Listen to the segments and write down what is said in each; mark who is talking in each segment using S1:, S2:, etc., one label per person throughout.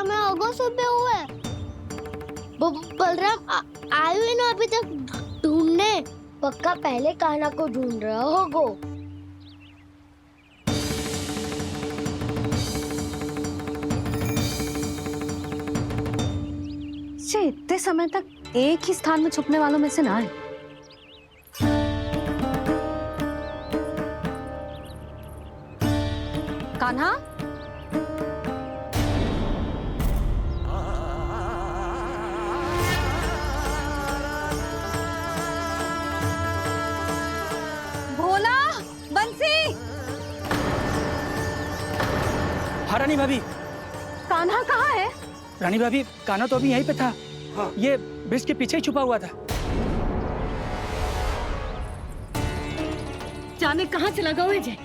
S1: बलराम है होगो सुबह हुए। बलराम आए हुए ना अभी तक ढूंढने। पक्का पहले कान्हा को ढूंढ रहा होगो।
S2: इतने समय तक एक ही स्थान में छुपने वालों में से ना है। कान्हा, भोला, बंसी।
S3: हाँ रानी भाभी।
S2: कान्हा कहाँ है?
S3: रानी भाभी, कान्हा तो अभी यहीं पे था। हाँ। ये ब्रिज के पीछे ही छुपा हुआ था।
S2: जाने कहाँ चला गया जी?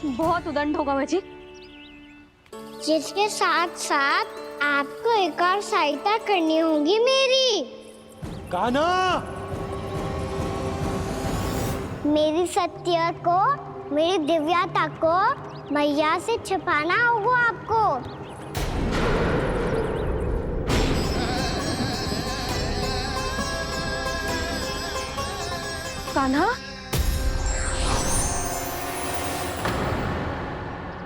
S2: बहुत उदंड होगा जी।
S1: जिसके साथ साथ आपको एक और सहायता करनी होगी मेरी।
S4: कान्हा!
S1: मेरी सत्य को, मेरी दिव्यता को मैया से छिपाना होगा आपको।
S2: कान्हा,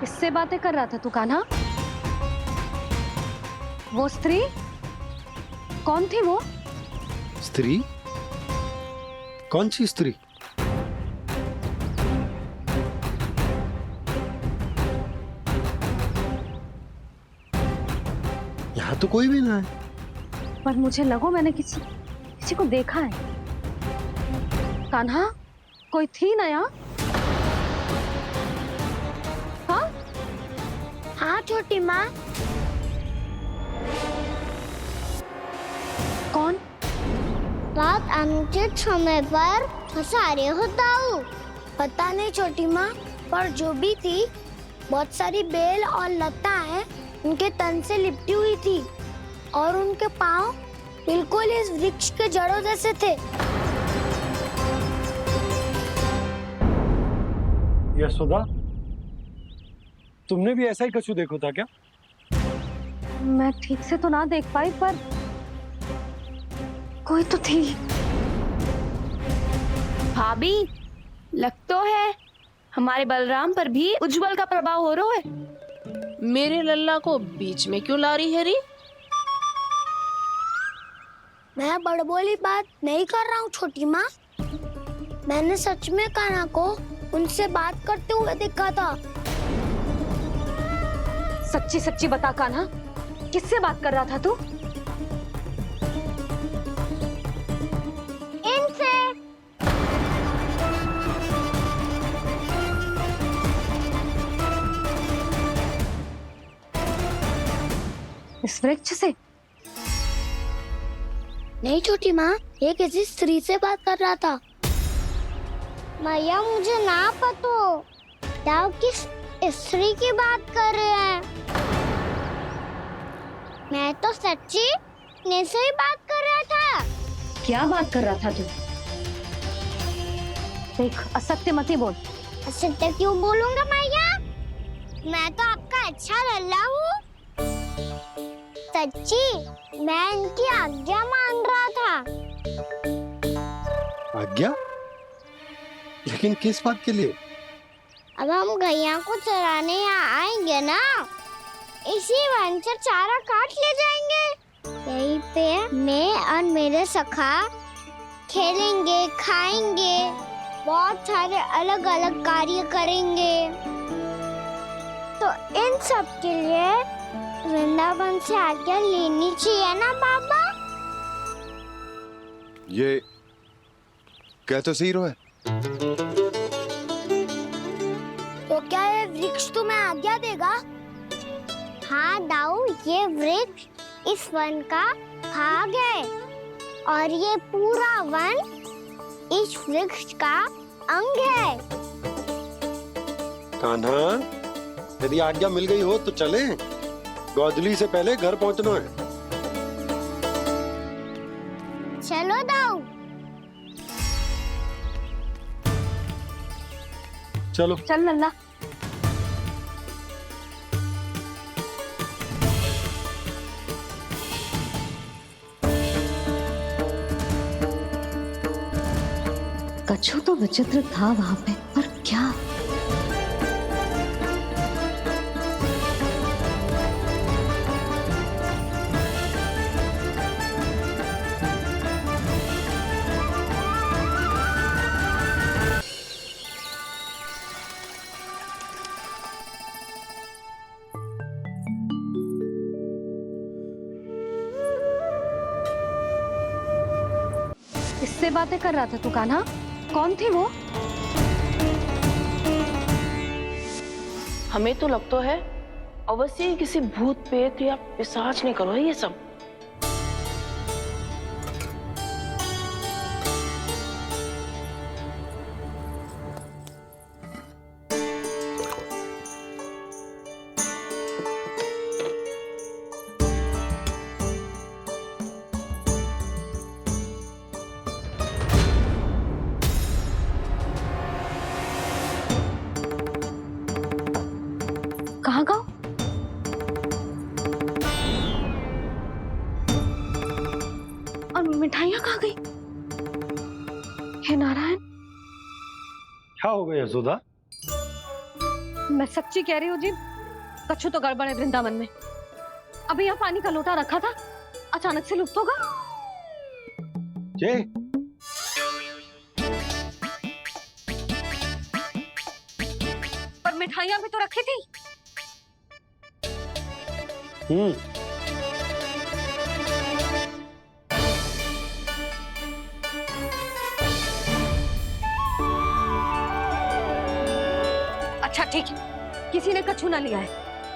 S2: किससे बातें कर रहा था तू कान्हा? वो स्त्री कौन थी? वो
S4: स्त्री? कौन सी स्त्री? यहाँ तो कोई भी ना है।
S2: पर मुझे लगो मैंने किसी को देखा है। कान्हा, कोई थी ना यहाँ? हाँ?
S1: हाँ छोटी माँ।
S2: कौन?
S1: बहुत अनुचित समय पर फंसा रहे हो दाऊ। पता नहीं छोटी माँ, पर जो भी थी बहुत सारी बेल और लता है उनके तन से लिपटी हुई थी और उनके पाँव बिल्कुल इस वृक्ष के जड़ों जैसे थे।
S4: यशोदा, तुमने भी ऐसा ही कछु देखो था क्या?
S2: मैं ठीक से तो ना देख पाई, पर कोई तो थी।
S5: भाभी, लग तो है हमारे बलराम पर भी उज्जवल का प्रभाव हो रहा है।
S6: मेरे लल्ला को बीच में क्यों ला रही है री?
S1: मैं बड़बोली बात नहीं कर रहा हूँ छोटी माँ। मैंने सच में कान्हा को उनसे बात करते हुए देखा था।
S2: सच्ची सच्ची बता कान्हा, किससे बात कर रहा था तू?
S1: इनसे।
S2: इस वृक्ष से?
S1: नहीं छोटी माँ, ये किसी स्त्री से बात कर रहा था। मैया मुझे ना पतो दाऊ किस स्त्री की बात कर रहे हैं। मैं तो सच्ची ने से ही बात कर रहा था।
S2: क्या बात कर रहा था तू? देख, असत्य मत ही बोल।
S1: असत्य क्यों बोलूंगा मैया? मैं तो आपका अच्छा लल्ला हूँ। सच्ची मैं इनकी आज्ञा मान रहा था।
S4: आज्ञा? लेकिन किस बात के लिए?
S1: अब हम गैया को चराने यहाँ आएंगे ना, इसी वंचर चारा काट ले जाएंगे। यहीं पे मैं और मेरे सखा खेलेंगे, खाएंगे, बहुत सारे अलग अलग कार्य करेंगे। तो इन सब के लिए वृंदावन से आज्ञा लेनी चाहिए ना बाबा?
S7: ये क्या तो सही रो है।
S1: तो क्या ये वृक्ष तुम्हें आज्ञा देगा? हाँ दाऊ, ये वृक्ष इस वन का भाग है और ये पूरा वन इस वृक्ष का अंग है।
S4: कान्हा, यदि आज्ञा मिल गई हो तो चले। गोधूली से पहले घर पहुंचना है।
S1: चलो दाऊ।
S4: चलो
S2: चल लल्ला। कछु तो विचित्र था वहां पे, पर क्या? किससे बातें कर रहा था तू कान्हा? कौन थी वो?
S6: हमें तो लगता है अवश्य ही किसी भूत प्रेत या पिशाच ने करो है ये सब।
S2: कहाँ गाँव? और मिठाइयाँ कहाँ गई? हे नारायण,
S4: क्या हो गया यशोदा?
S2: मैं सच्ची कह रही हूँ जी, कछु तो गड़बड़ है वृंदावन में। अभी यहाँ पानी का लोटा रखा था, अचानक से लुप्त होगा।
S4: जय,
S2: पर मिठाइयाँ भी तो रखी थी। अच्छा ठीक है, किसी ने कछु ना लिया है,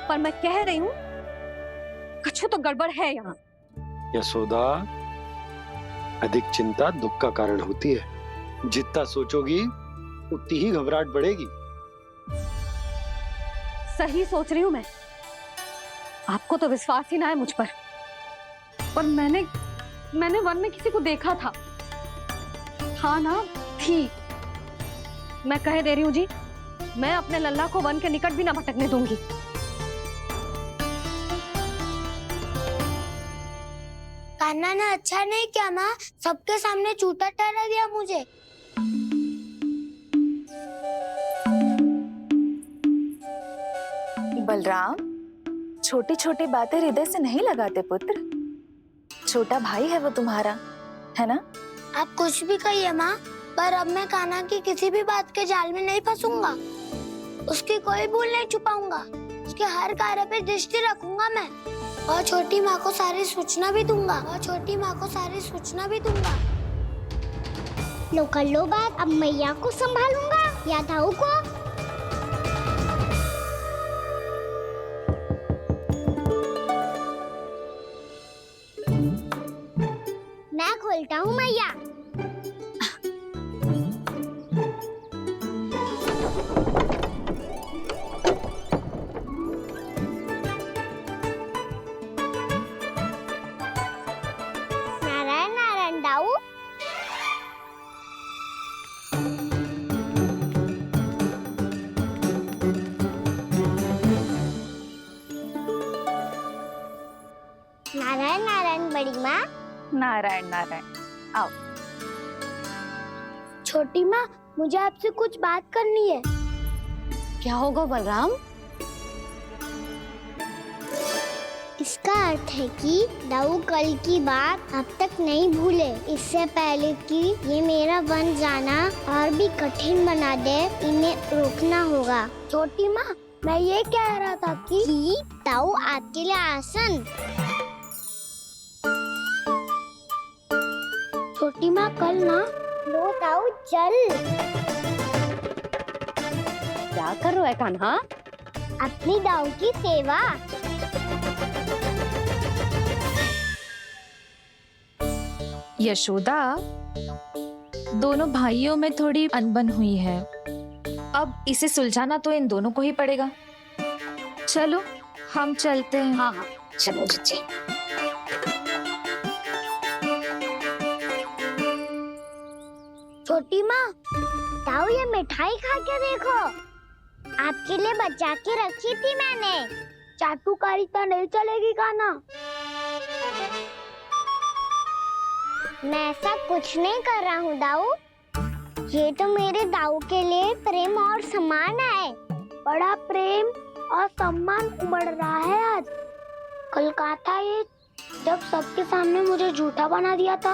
S2: पर मैं कह रही हूँ कछु तो गड़बड़ है यहाँ।
S4: यशोदा, अधिक चिंता दुख का कारण होती है। जितना सोचोगी उतनी ही घबराहट बढ़ेगी।
S2: सही सोच रही हूँ मैं। आपको तो विश्वास ही ना है मुझ पर मैंने वन में किसी को देखा था। हाँ ना, थी। मैं कह दे रही हूँ जी, मैं अपने लल्ला को वन के निकट भी ना भटकने दूंगी।
S1: कान्हा ने अच्छा नहीं किया माँ, सबके सामने झूठा ठहरा दिया मुझे।
S8: बलराम, छोटी छोटी बातें हृदय से नहीं लगाते पुत्र। छोटा भाई है वो तुम्हारा, है ना?
S1: आप कुछ भी कहिए माँ, पर अब मैं कान्हा की किसी भी बात के जाल में नहीं फंसूंगा। उसकी कोई भूल नहीं छुपाऊंगा। उसके हर कार्य पे दृष्टि रखूंगा मैं, और छोटी माँ को सारी सूचना भी दूंगा। लो कर लो बात, अब मैया को संभालूंगा या ताऊ को। मैं खोलता हूँ मैया। नारायण नारायण दाऊ। नारायण नारायण बड़ी माँ।
S8: नारायण नारायण, आओ।
S1: छोटी माँ, मुझे आपसे कुछ बात करनी है।
S2: क्या होगा बलराम?
S1: इसका अर्थ है कि दाऊ कल की बात अब तक नहीं भूले। इससे पहले कि ये मेरा वन जाना और भी कठिन बना दे, इन्हें रोकना होगा। छोटी माँ, मैं ये कह रहा था कि दाऊ आपके लिए आसन। छोटी माँ, कल ना लो दाऊ चल।
S2: क्या कर रहा है कान्हा?
S1: अपनी दाऊ की सेवा।
S9: यशोदा, दोनों भाइयों में थोड़ी अनबन हुई है। अब इसे सुलझाना तो इन दोनों को ही पड़ेगा। चलो हम चलते हैं।
S2: हाँ हाँ, चलो जी।
S1: छोटी माँ, ताऊ ये मिठाई खा के देखो। आपके लिए बचा के रखी थी मैंने। चाटुकारिता नहीं चलेगी कान्हा। मैं ऐसा कुछ नहीं कर रहा हूँ दाऊ। ये तो मेरे दाऊ के लिए प्रेम और सम्मान है। बड़ा प्रेम और सम्मान उमड़ रहा है आज। कल कहा था ये जब सबके सामने मुझे झूठा बना दिया था।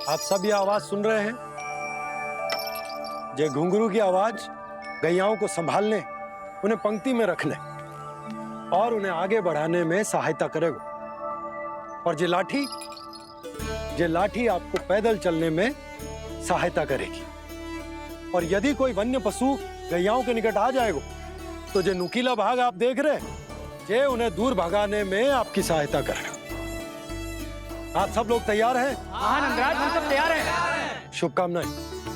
S4: आप सब ये आवाज सुन रहे हैं? ये घुंघरू की आवाज गैयाओं को संभालने, उन्हें पंक्ति में रखने और उन्हें आगे बढ़ाने में सहायता करेगा। और ये लाठी आपको पैदल चलने में सहायता करेगी। और यदि कोई वन्य पशु गैयाओं के निकट आ जाएगा तो जो नुकीला भाग आप देख रहे हैं, ये उन्हें दूर भगाने में आपकी सहायता करेगा। आप सब लोग तैयार हैं?
S3: हाँ नंदराज, हम सब तैयार हैं।
S4: शुभकामनाएं।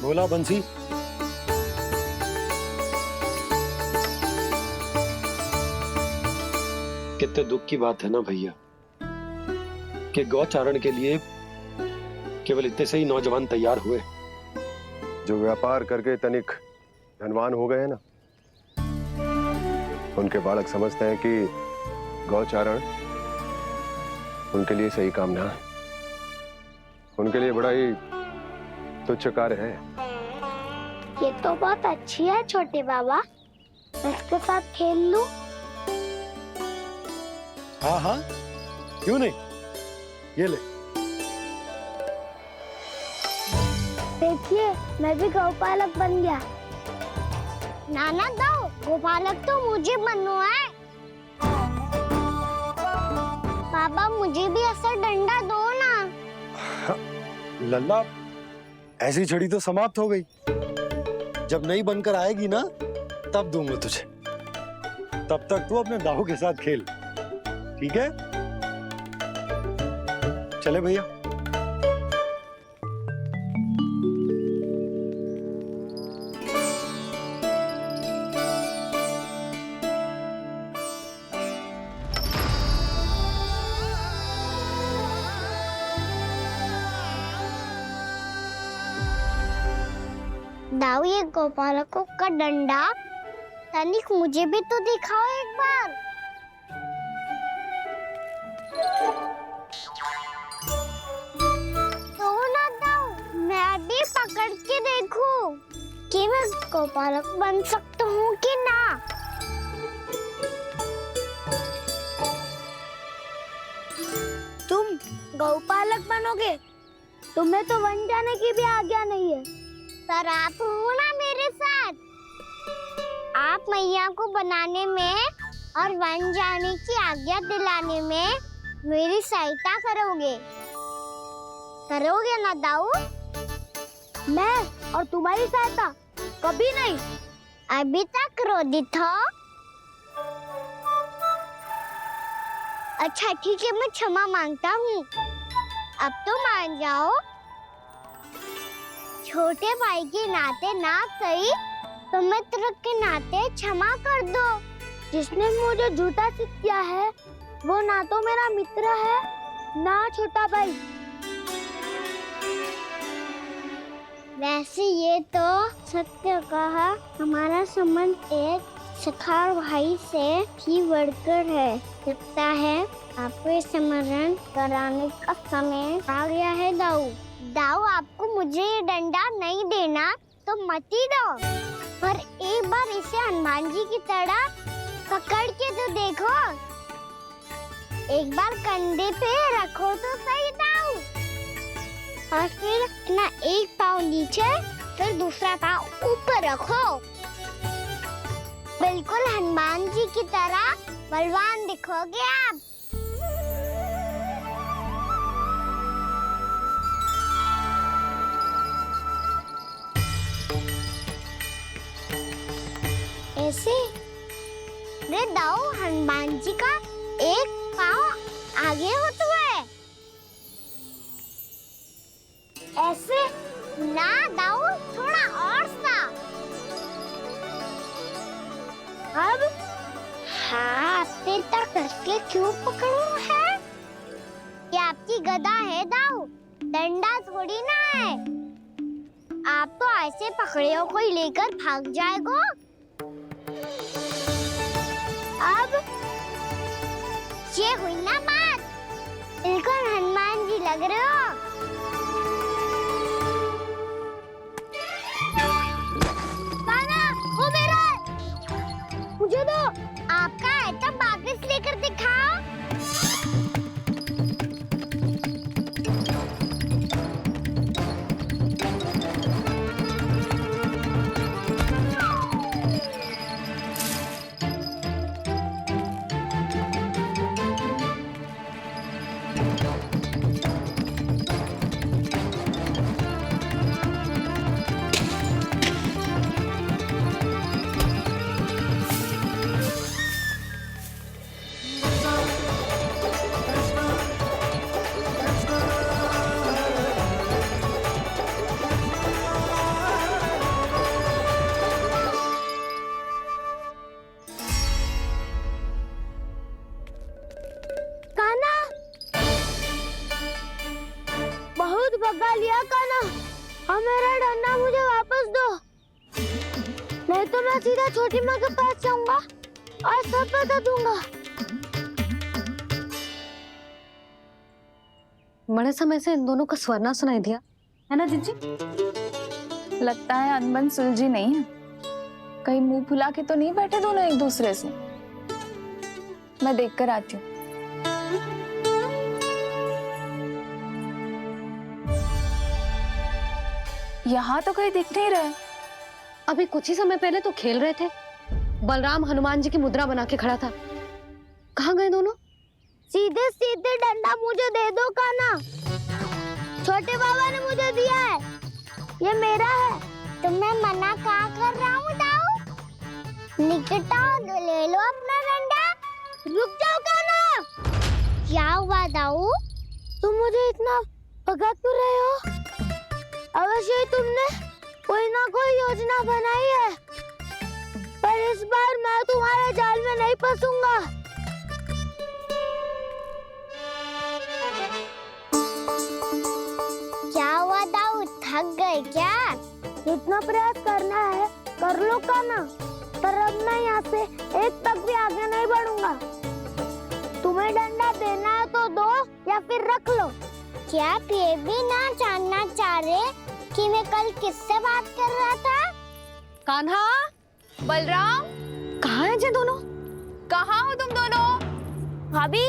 S4: बोला बंसी। कितने दुख की बात है ना भैया कि गौचारण के लिए केवल इतने से ही नौजवान तैयार हुए।
S7: जो व्यापार करके तनिक धनवान हो गए हैं ना, उनके बालक समझते हैं कि गौचारण उनके लिए सही काम ना है। उनके लिए बड़ा ही तुच्छ कार्य है।
S1: ये तो बहुत अच्छी है छोटे बाबा, मैं इसके साथ खेल लूं?
S4: हाँ हाँ, क्यों नहीं, ये ले।
S1: देखिए मैं भी गौपालक बन गया। नाना दो, गौपालक तो मुझे बनना है। बाबा मुझे भी ऐसा डंडा दो ना।
S4: लल्ला, ऐसी छड़ी तो समाप्त हो गई। जब नई बनकर आएगी ना तब दूंगा तुझे। तब तक तू अपने दाऊ के साथ खेल, ठीक है? चले भैया।
S1: दाऊ, ये गोपालकों का डंडा तनिक मुझे भी तो दिखाओ एक बार। तो ना दाऊ, मैं भी पकड़ के देखूं कि मैं गोपालक बन सकता हूँ कि ना। तुम गौपालक बनोगे? तुम्हें तो वन जाने की भी आज्ञा नहीं है। पर आप हो ना मेरे साथ। आप मैया को बनाने में और वन जाने की आज्ञा दिलाने में मेरी सहायता करोगे ना दाऊ? मैं और तुम्हारी सहायता कभी नहीं। अभी तक क्रोधित हो? अच्छा ठीक है, मैं क्षमा मांगता हूँ। अब तो मान जाओ। छोटे भाई के नाते ना सही तो मित्र के नाते क्षमा कर दो। जिसने मुझे झूठा सिद्ध किया है वो ना तो मेरा मित्र है ना छोटा भाई। वैसे ये तो सत्य कहा, हमारा संबंध एक सखा भाई से भी बढ़कर है। लगता है आपको स्मरण कराने का समय आ गया है दाऊ। दाऊ, आपको मुझे ये डंडा नहीं देना तो मत ही दो, पर एक बार इसे हनुमान जी की तरह पकड़ के तो देखो। एक बार कंधे पे रखो तो सही दाऊ, और फिर अपना एक पाँव नीचे फिर दूसरा पाँव ऊपर रखो। बिल्कुल हनुमान जी की तरह बलवान दिखोगे आप। ऐसे रे दाऊ, हनुमान जी का एक पाँव आगे होता है। ऐसे ना दाऊ, थोड़ा और सा। अब हाथ पे तक कसके क्यों पकड़ू है? ये आपकी गदा है दाऊ, डंडा थोड़ी ना है। आप तो ऐसे पकड़ियों को ही लेकर भाग जाएगा। अब ये हुई ना बात, बिल्कुल हनुमान जी लग रहे हो। कान्हा, वो मेरा है। मुझे दो। आपका है तो वापस लेकर दिखाओ। बहुत भगा लिया कान्हा, अब मेरा डंडा मुझे वापस दो, नहीं तो मैं सीधा छोटी माँ के पास जाऊंगा और सब बता दूंगा।
S2: बड़े समय से इन दोनों का स्वर ना सुनाई दिया, है ना जीजी?
S8: लगता है अनबन सुलझी नहीं है। कहीं मुंह फुला के तो नहीं बैठे दोनों एक दूसरे से। मैं देख कर आती हूँ। यहाँ तो कहीं दिख नहीं रहे।
S2: अभी कुछ ही समय पहले तो खेल रहे थे। बलराम हनुमान जी की मुद्रा बना के खड़ा था। कहाँ गए दोनों?
S1: सीधे सीधे डंडा मुझे दे दो कान्हा, छोटे बाबा ने मुझे दिया है, ये मेरा है। तो मैं मना क्या कर रहा हूँ दाऊ? निकट आओ, ले लो अपना डंडा। रुक जाओ कान्हा। क्या हुआ दाऊ? तुम मुझे इतना भगा क्यों रहे हो? अवश्य ही तुमने कोई ना कोई योजना बनाई है, पर इस बार मैं तुम्हारे जाल में नहीं फंसूंगा। क्या हुआ दाऊ, थक गए क्या? इतना प्रयास करना है कर लो कान्हा, पर अब मैं यहाँ से एक तक भी आगे नहीं बढ़ूंगा। तुम्हें डंडा देना है तो दो या फिर रख लो। क्या आप ये भी ना जानना चाह रहे कि मैं कल किससे बात कर रहा था?
S2: कान्हा,
S5: बलराम,
S2: कहाँ हैं ये दोनों?
S5: कहाँ हो तुम दोनों? भाभी,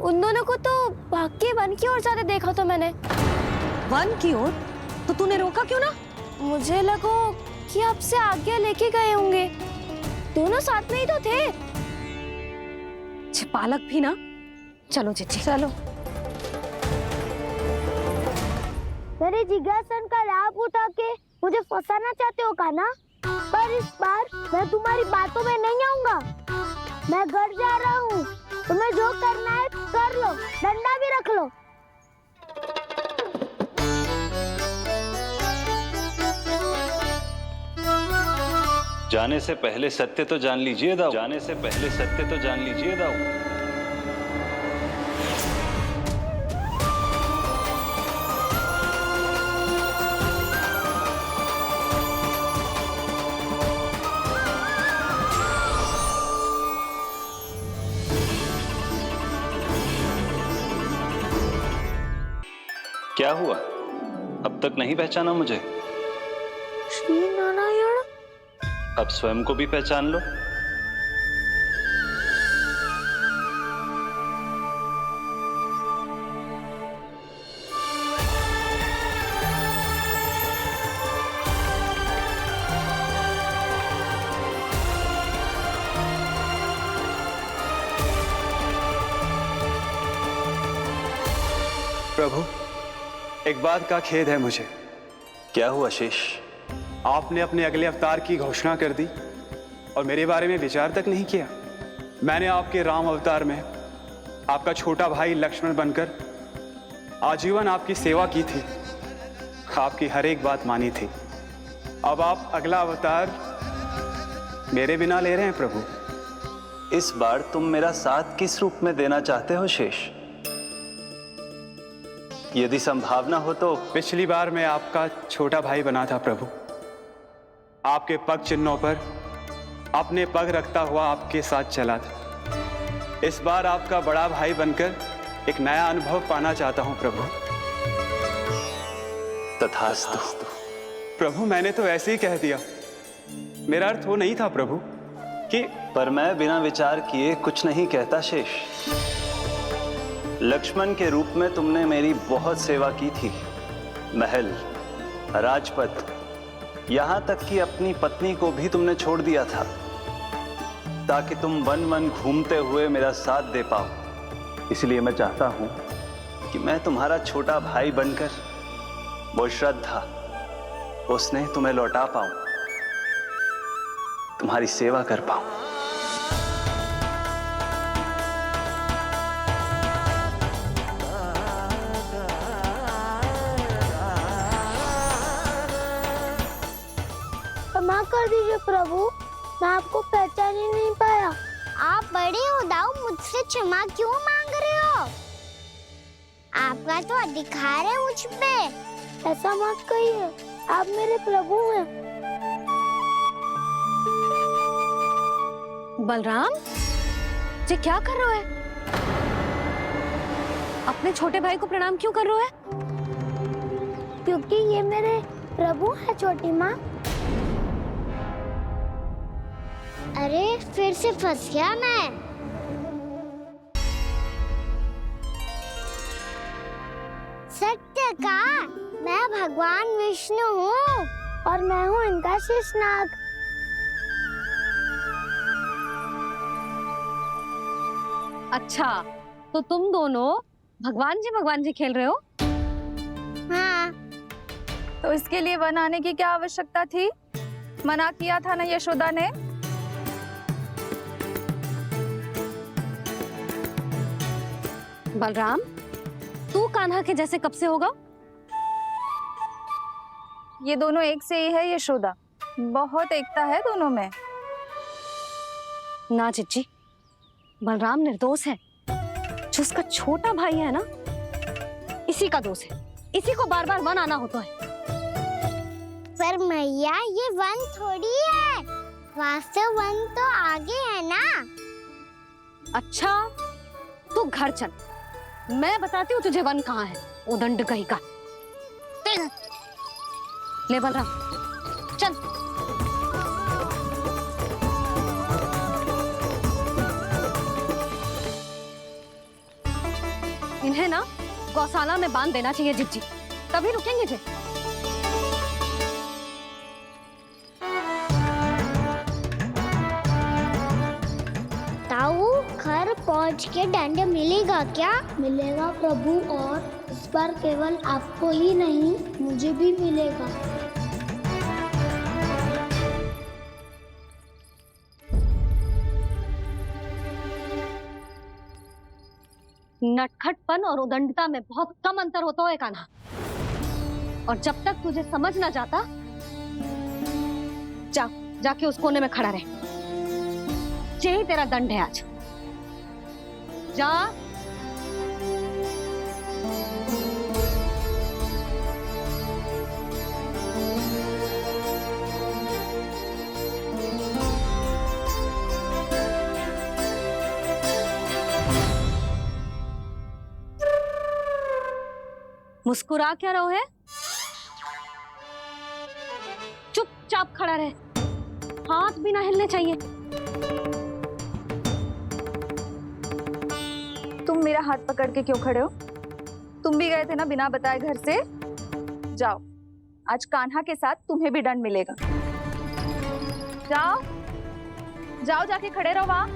S5: उन दोनों को तो भाग के वन की ओर जाते देखा तो मैंने।
S2: वन की ओर? तो तूने रोका क्यों ना?
S5: मुझे लगो कि आपसे आज्ञा लेके गए होंगे। दोनों साथ में ही तो थे।
S2: पालक भी ना। चलो जीजी,
S5: चलो।
S1: मेरे जिज्ञासन का लाभ उठा के मुझे फंसाना चाहते हो कान्हा? पर इस बार मैं तुम्हारी बातों में नहीं आऊंगा। मैं घर जा रहा हूँ, तुम्हें जो करना है कर लो, डंडा भी रख लो।
S10: जाने से पहले सत्य तो जान लीजिए दाऊ। जाने से पहले सत्य तो जान लीजिए दाऊ। क्या हुआ? अब तक नहीं पहचाना मुझे?
S1: श्री नारायण।
S10: अब स्वयं को भी पहचान लो।
S11: प्रभु, एक बात का खेद है मुझे।
S10: क्या हुआ शेष?
S11: आपने अपने अगले अवतार की घोषणा कर दी और मेरे बारे में विचार तक नहीं किया। मैंने आपके राम अवतार में आपका छोटा भाई लक्ष्मण बनकर आजीवन आपकी सेवा की थी, आपकी हर एक बात मानी थी। अब आप अगला अवतार मेरे बिना ले रहे हैं प्रभु।
S10: इस बार तुम मेरा साथ किस रूप में देना चाहते हो शेष? यदि संभावना हो तो
S11: पिछली बार मैं आपका छोटा भाई बना था प्रभु, आपके पग चिन्हों पर अपने पग रखता हुआ आपके साथ चला था। इस बार आपका बड़ा भाई बनकर एक नया अनुभव पाना चाहता हूं प्रभु।
S10: तथास्तु।
S11: प्रभु मैंने तो ऐसे ही कह दिया, मेरा अर्थ वो नहीं था प्रभु कि
S10: पर मैं बिना विचार किए कुछ नहीं कहता शेष। लक्ष्मण के रूप में तुमने मेरी बहुत सेवा की थी। महल, राजपथ, यहां तक कि अपनी पत्नी को भी तुमने छोड़ दिया था ताकि तुम वन वन घूमते हुए मेरा साथ दे पाओ। इसलिए मैं चाहता हूं कि मैं तुम्हारा छोटा भाई बनकर वो श्रद्धा, वो स्नेह तुम्हें लौटा पाऊं, तुम्हारी सेवा कर पाऊं।
S1: क्षमा कर दीजिए प्रभु, मैं आपको पहचान ही नहीं पाया। आप बड़े हो दाऊ, मुझसे क्षमा क्यों मांग रहे हो? आपका तो अधिकार है मुझ पे। ऐसा मत कहिए, आप मेरे प्रभु हैं।
S2: बलराम, ये क्या कर रहे हो? अपने छोटे भाई को प्रणाम क्यों कर रहे हो?
S1: क्योंकि ये मेरे प्रभु है छोटी माँ। अरे फिर से फंस गया मैं। सत्य का, मैं भगवान विष्णु हूँ और मैं हूँ इनका शेषनाग।
S2: अच्छा, तो तुम दोनों भगवान जी खेल रहे हो?
S1: हाँ।
S8: तो इसके लिए वन आने की क्या आवश्यकता थी? मना किया था ना यशोदा ने।
S2: बलराम, तू कान्हा के जैसे कब से होगा?
S8: ये दोनों एक से ही है यशोदा, बहुत एकता है दोनों में।
S2: ना चिच्ची, बलराम निर्दोष है। जो उसका छोटा भाई है ना, इसी का दोष है। इसी को बार बार वन आना होता है।
S1: पर मैया, ये वन थोड़ी है, वास्तव वन तो आगे है ना।
S2: अच्छा, तू घर चल, मैं बताती हूँ तुझे वन कहाँ है। उदंड कहीं का। ले बलराम, चल। इन्हें ना गौशाला में बांध देना चाहिए जिज्जी, तभी रुकेंगे जे।
S1: ताऊ, घर पहुंच के दंड मिलेगा क्या? मिलेगा प्रभु, और इस बार केवल आपको ही नहीं, मुझे भी मिलेगा।
S2: नटखटपन और उदंडता में बहुत कम अंतर होता है कान्हा, और जब तक तुझे समझ ना जाता, जाके उस कोने में खड़ा रहे। यही तेरा दंड है आज। जा। मुस्कुरा क्या रहो है? चुपचाप खड़ा रहे, हाथ भी ना हिलने चाहिए।
S8: तुम मेरा हाथ पकड़ के क्यों खड़े हो? तुम भी गए थे ना बिना बताए घर से। जाओ, आज कान्हा के साथ तुम्हें भी दंड मिलेगा। जाओ जाओ, जाके खड़े रहो वहां।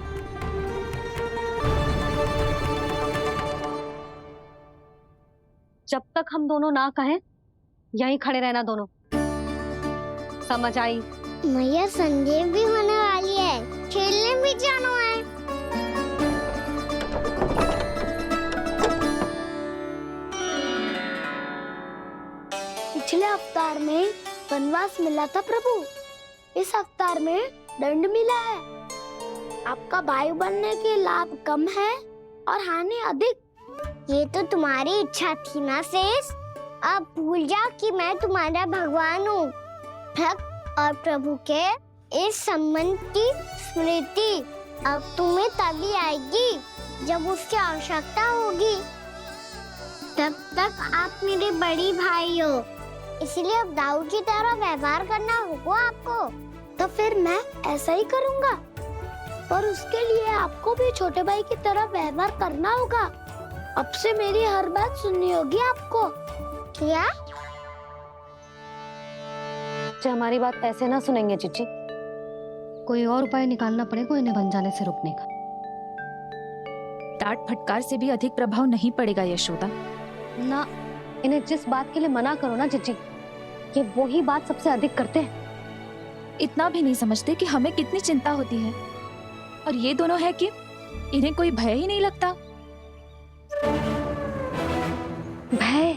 S2: जब तक हम दोनों ना कहें, यहीं खड़े रहना दोनों। समझ आई?
S1: मैया, संध्या भी होने वाली है, खेलने भी जाना है। पिछले अवतार में वनवास मिला था प्रभु, इस अवतार में दंड मिला है। आपका भाई बनने के लाभ कम है और हानि अधिक। ये तो तुम्हारी इच्छा थी ना शेष। अब भूल जा कि मैं तुम्हारा भगवान हूँ। भक्त और प्रभु के इस संबंध की स्मृति अब तुम्हें तभी आएगी जब उसकी आवश्यकता होगी। तब तक आप मेरे बड़ी भाई हो, इसलिए अब दाऊ की तरह व्यवहार करना होगा आपको। तो फिर मैं ऐसा ही करूँगा, पर उसके लिए आपको भी छोटे भाई की तरह व्यवहार करना होगा। अब से मेरी हर बात सुननी होगी आपको। क्या?
S2: हमारी बात ऐसे ना सुनेंगे चिची, कोई और उपाय निकालना पड़ेगा इन्हें बन जाने से रुकने का।
S9: डांट फटकार से भी अधिक प्रभाव नहीं पड़ेगा यशोदा।
S2: ना, इन्हें जिस बात के लिए मना करो ना चिची, ये वही बात सबसे अधिक करते हैं।
S9: इतना भी नहीं समझते कि हमें कितनी चिंता होती है, और ये दोनों है कि इन्हें कोई भय ही नहीं लगता।
S2: भय?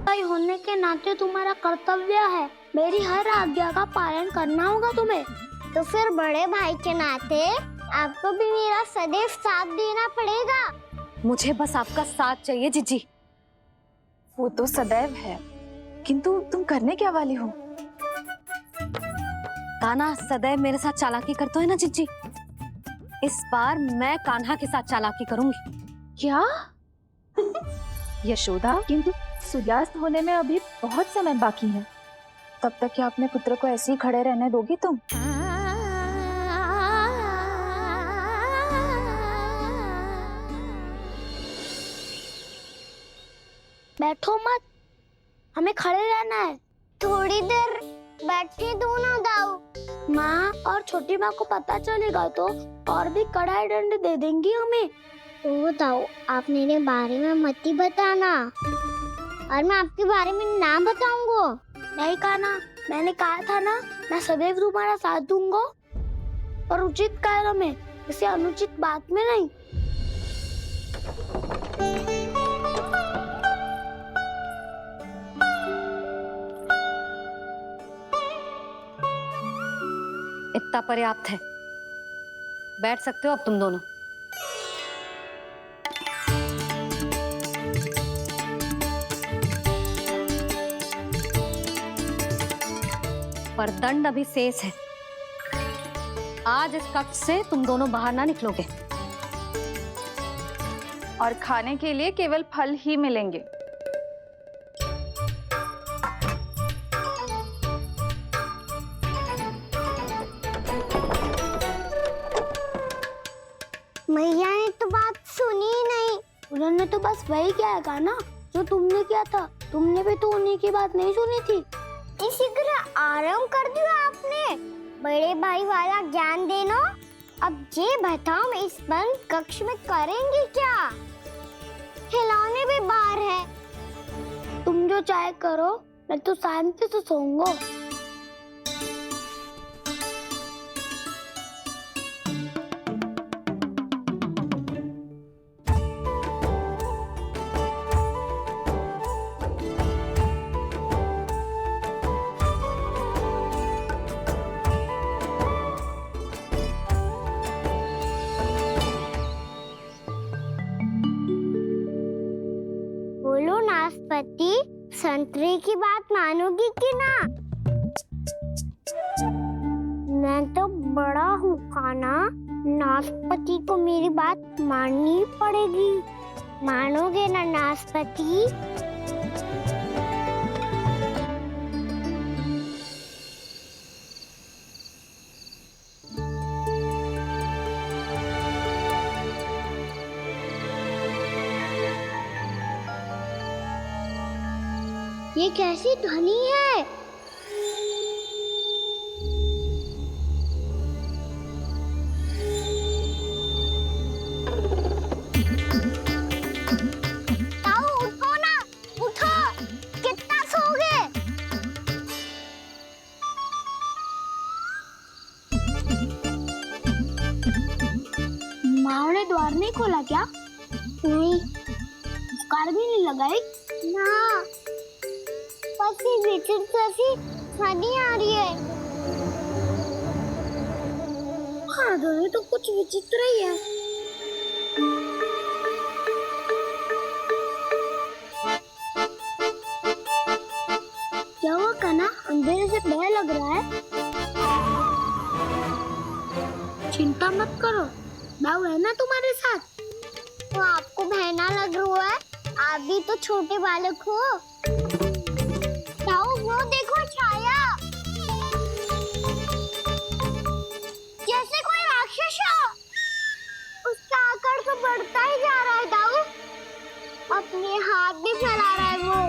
S1: भाई होने के नाते तुम्हारा कर्तव्य है, मेरी हर आज्ञा का पालन करना होगा तुम्हें। तो फिर बड़े भाई के नाते आपको भी मेरा सदैव साथ देना पड़ेगा।
S2: मुझे बस आपका साथ चाहिए जीजी।
S8: वो तो सदैव है, किंतु तुम करने क्या वाली हो?
S2: कान्हा सदैव मेरे साथ चालाकी करते है ना जीजी, इस बार मैं कान्हा के साथ चालाकी करूंगी।
S8: क्या?
S9: यशोदा, किंतु सूर्यास्त होने में अभी बहुत समय बाकी है।
S8: तब तक क्या अपने पुत्र को ऐसे ही खड़े रहने दोगी तुम?
S1: बैठो मत, हमें खड़े रहना है। थोड़ी देर बैठे दो ना दाऊ। माँ और छोटी माँ को पता चलेगा तो और भी कड़ा दंड दे देंगी हमें। ओ दाऊ, आप मेरे बारे में मत ही बताना, और मैं आपके बारे में ना बताऊंगा। नहीं कान्हा, मैंने कहा था ना, मैं सदैव तुम्हारा साथ दूंगा, और उचित कार्य में, किसी अनुचित बात में नहीं।
S2: इतना पर्याप्त है, बैठ सकते हो अब तुम दोनों। पर दंड अभी शेष है। आज इस कक्ष से तुम दोनों बाहर ना निकलोगे,
S8: और खाने के लिए केवल फल ही मिलेंगे।
S1: मैया ने तो बात सुनी ही नहीं। उन्होंने तो बस वही किया ना जो तुमने किया था। तुमने भी तो उन्हीं की बात नहीं सुनी थी। इसी तरह आराम कर दिया आपने। बड़े भाई वाला ज्ञान देना। अब ये बताओ, मैं इस बंद कक्ष में करेंगे क्या? खिलौने भी बाहर है। तुम जो चाहे करो, मैं तो शांति से सोऊंगा। बोलो नाशपाती, संतरे की बात मानोगी कि ना? मैं तो बड़ा हूँ कान्हा, नाशपाती को मेरी बात माननी पड़ेगी। मानोगे ना नाशपाती? ये कैसी ध्वनि है? ताऊ उठो ना, उठो, कितना सोओगे? माँ ने द्वार नहीं खोला क्या? नहीं। कार भी नहीं लगाई? ना। पसी विचित्र सी फनी आ रही है। हाँ दोनों तो कुछ विचित्र ही है। क्या हुआ कान्हा, अंधेरे से डर लग रहा है? चिंता मत करो, दाऊ है ना तुम्हारे साथ। तो आपको बहना लग रहा है, आप भी तो छोटे बालक हो। दाऊ वो देखो छाया, जैसे कोई राक्षस हो। उसका आकार तो बढ़ता ही जा रहा है दाऊ, अपने हाथ भी फैला रहा है वो।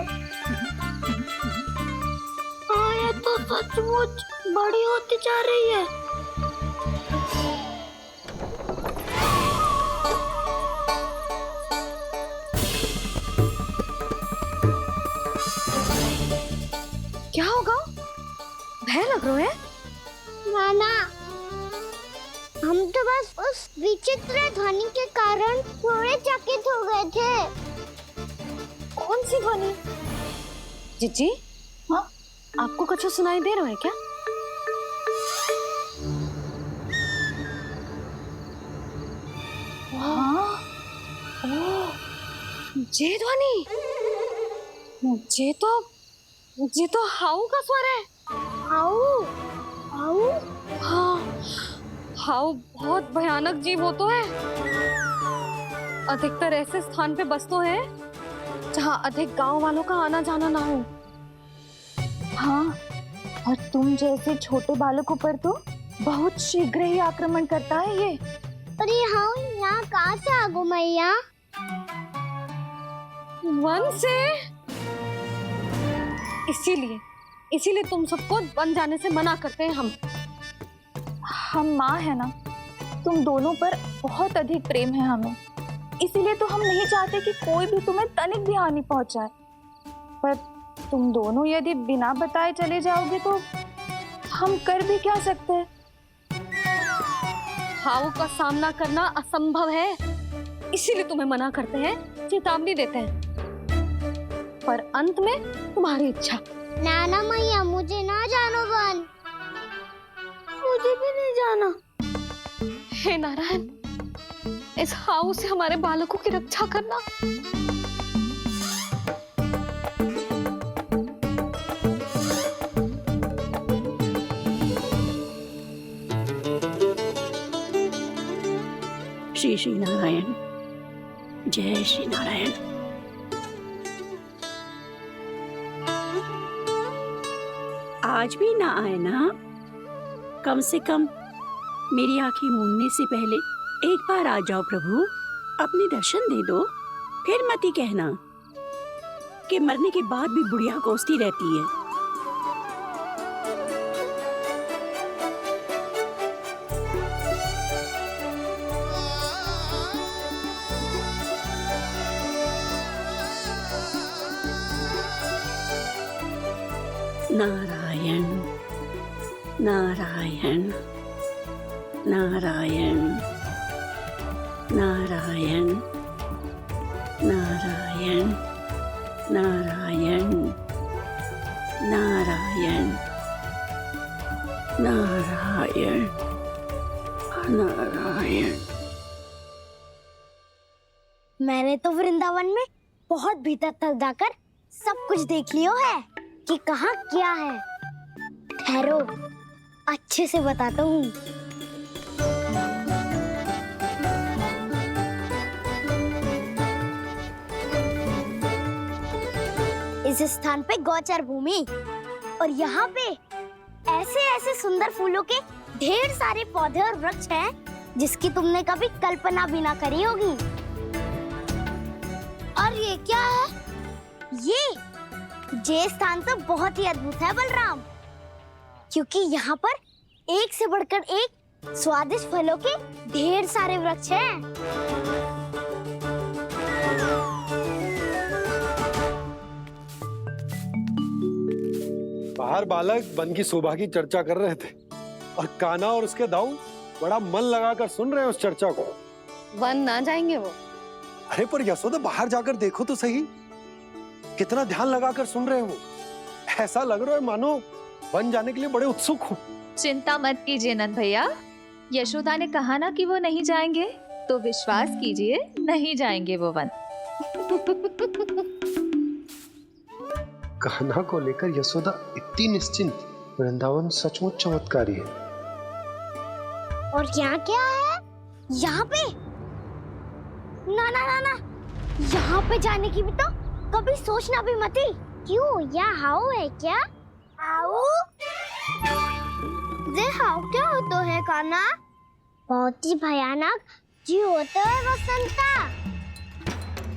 S1: हाँ ये तो सचमुच बड़ी होती जा रही है।
S2: क्या होगा? भय लग रहा है?
S1: नाना, हम तो बस उस विचित्र ध्वनि के कारण थोड़े चकित हो गए थे।
S2: कौन सी ध्वनि? जीजी, हाँ, आपको कुछ सुनाई दे रहा है क्या? हाँ, ओह, ये ध्वनि, ये तो हाउ का स्वर है।
S1: हाउ, हाउ,
S2: हाँ, हाउ बहुत भयानक जीव हो तो है। अधिकतर ऐसे स्थान पे बसते हैं जहाँ अधिक गांव वालों का आना जाना ना हो।
S8: हाँ, और तुम जैसे छोटे बालकों पर तो बहुत शीघ्र ही आक्रमण करता है ये।
S1: पर ये हाउ यहाँ कहाँ से आ गो मैया?
S2: वन से। इसीलिए तुम सबको वन जाने से मना करते हैं
S8: हम माँ है ना, तुम दोनों पर बहुत अधिक प्रेम है हमें, इसीलिए तो हम नहीं चाहते कि कोई भी तुम्हें तनिक भी हानि पहुंचाए। पर तुम दोनों यदि बिना बताए चले जाओगे तो हम कर भी क्या सकते हैं?
S2: हाउ का सामना करना असंभव है, इसीलिए तुम्हें मना करते हैं, चेतावनी देते हैं। पर अंत में तुम्हारी इच्छा।
S1: नाना मैया मुझे ना जानो वन, मुझे भी नहीं जाना।
S2: हे नारायण, इस हाउ से हमारे बालकों की रक्षा करना।
S12: श्री श्री नारायण, जय श्री नारायण। आज भी ना आए ना? कम से कम मेरी आंखें मूंदने से पहले एक बार आ जाओ प्रभु, अपने दर्शन दे दो। फिर मत ही कहना कि मरने के बाद भी बुढ़िया कोसती रहती है। नारायण नारायण नारायण नारायण नारायण नारायण नारायण नारायण नारायण।
S1: मैंने तो वृंदावन में बहुत भीतर तक जाकर सब कुछ देख लियो है कि कहाँ क्या है। ठहरो, अच्छे से बताता हूँ। इस स्थान पे गौचर भूमि, और यहाँ पे ऐसे ऐसे सुंदर फूलों के ढेर सारे पौधे और वृक्ष हैं जिसकी तुमने कभी कल्पना भी ना करी होगी। और ये क्या है? ये स्थान तो बहुत ही अद्भुत है बलराम, क्योंकि यहाँ पर एक से बढ़कर एक स्वादिष्ट फलों के ढेर सारे वृक्ष हैं।
S4: बाहर बालक वन की शोभा की चर्चा कर रहे थे और कान्हा और उसके दाऊ बड़ा मन लगाकर सुन रहे हैं उस चर्चा को।
S2: वन ना जाएंगे वो।
S4: अरे पर यशोदा, बाहर जाकर देखो तो सही, कितना ध्यान लगाकर सुन रहे हैं वो। ऐसा लग रहा है मानो वन जाने के लिए बड़े उत्सुक हूँ।
S9: चिंता मत कीजिए नंद भैया, यशोदा ने कहा ना कि वो नहीं जाएंगे, तो विश्वास कीजिए नहीं जाएंगे वो वन।
S7: कान्हा को लेकर यशोदा इतनी निश्चिंत, वृंदावन सचमुच चमत्कारी है।
S1: और यहाँ क्या है? यहाँ पे? ना ना ना ना, यहाँ पे जाने की भी तो कभी सोचना भी मत ही। क्यों, यहाँ हाउ है क्या? हाउ? ये हाउ क्या होता है कान्हा? बहुत ही भयानक जी होता है वसंता।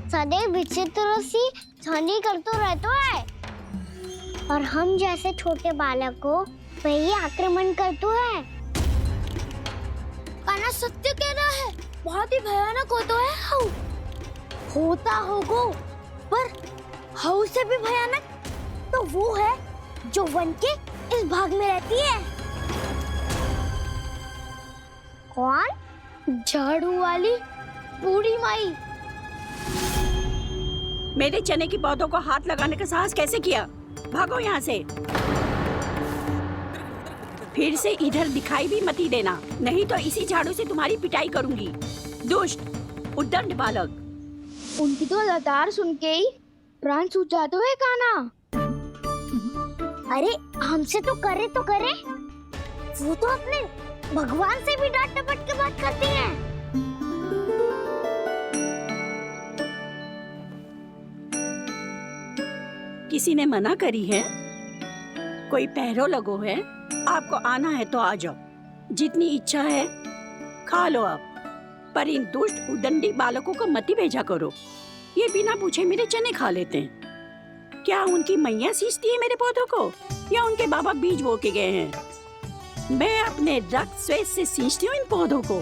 S1: सदैव विचित्र सी ध्वनि करते रहता है और हम जैसे छोटे बालक को वही आक्रमण करते हैं। कान्हा सत्य कह रहा है, बहुत ही भयानक होता है हाउ। होता होगा, पर हाउ से भी भयानक तो वो है जो वन के इस भाग में रहती है। कौन? झाड़ू वाली बूढ़ी माई।
S12: मेरे चने की पौधों को हाथ लगाने का साहस कैसे किया? भागो यहाँ से। फिर से इधर दिखाई भी मत ही देना, नहीं तो इसी झाड़ू से तुम्हारी पिटाई करूंगी। दुष्ट, उद्दंड बालक।
S1: उनकी तो लतार सुन के ही प्राण सूझ जाते हुए कान्हा। अरे हमसे तो करे, वो तो अपने भगवान से भी डांट डपट के बात करती हैं।
S12: किसी ने मना करी है? कोई पैरों लगो है? आपको आना है तो आ जाओ, जितनी इच्छा है खा लो आप, पर इन दुष्ट उदंडी बालकों को मत ही भेजा करो। ये बिना पूछे मेरे चने खा लेते हैं। क्या उनकी मैया सींचती है मेरे पौधों को, या उनके बाबा बीज बो के गए हैं? मैं अपने रक्त स्वेद से सींचती हूँ इन पौधों को,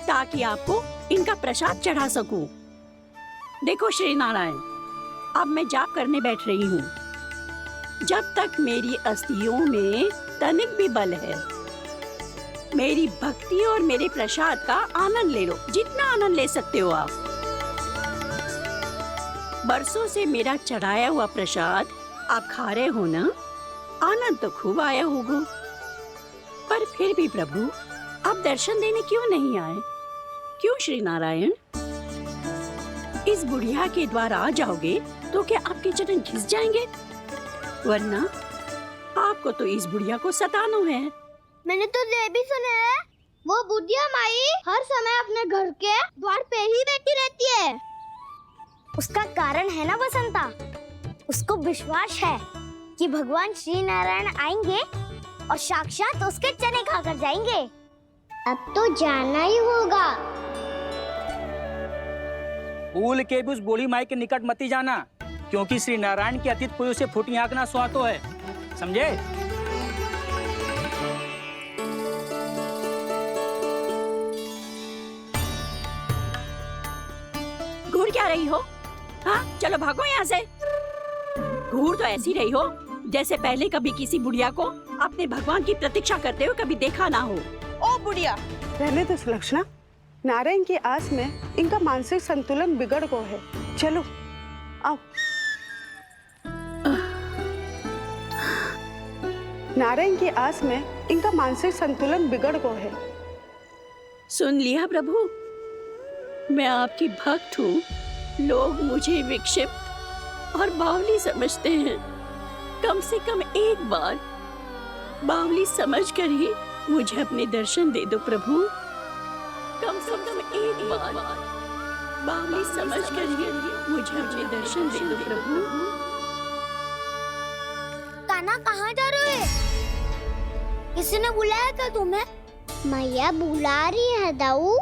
S12: ताकि आपको इनका प्रसाद चढ़ा सकूं। देखो श्री नारायण, अब मैं जाप करने बैठ रही हूँ। जब तक मेरी अस्थियों में तनिक भी बल है, मेरी भक्ति और मेरे प्रसाद का आनंद ले लो, जितना आनंद ले सकते हो आप। बरसों से मेरा चढ़ाया हुआ प्रसाद आप खा रहे हो ना, आनंद तो खूब आया होगा। पर फिर भी प्रभु, आप दर्शन देने क्यों नहीं आए? क्यों श्री नारायण? इस बुढ़िया के द्वार आ जाओगे तो क्या आपके चरण घिस जाएंगे? वरना आपको तो इस बुढ़िया को सताना है।
S1: मैंने तो ये भी सुना है, वो बुढ़िया माई हर समय अपने घर के द्वार पे ही बैठी रहती है। उसका कारण है ना बसंता, उसको विश्वास है कि भगवान श्री नारायण आएंगे और साक्षात उसके चने खाकर जाएंगे। अब तो जाना ही होगा।
S3: भूल के भी उस बूढ़ी माई के निकट मत ही जाना, क्योंकि श्री नारायण के अतीत पुरुष से फूटी आंख ना सुहातो है, समझे?
S12: घूर क्या रही हो? हाँ, चलो भागो यहाँ से। घूर तो ऐसी रही हो जैसे पहले कभी किसी बुढ़िया को अपने भगवान की प्रतीक्षा करते हुए कभी देखा ना हो।
S13: ओ बुढ़िया, रहने दो सुलक्षणा। नारायण की आस में इनका मानसिक संतुलन बिगड़ गया है। चलो आओ। नारायण की आस में इनका मानसिक संतुलन बिगड़ गया है।
S12: सुन लिया प्रभु, मैं आपकी भक्त हूँ। लोग मुझे विक्षिप्त और बावली समझते हैं। कम से कम एक बार बावली समझकर ही मुझे अपने दर्शन दे दो प्रभु। कम से कम एक बार बावली समझकर ही मुझे अपने दर्शन दे दो प्रभु।
S1: कान्हा कहाँ जा रहे हो? किसी ने बुलाया था तुम्हें? मैया बुला रही है दाऊ,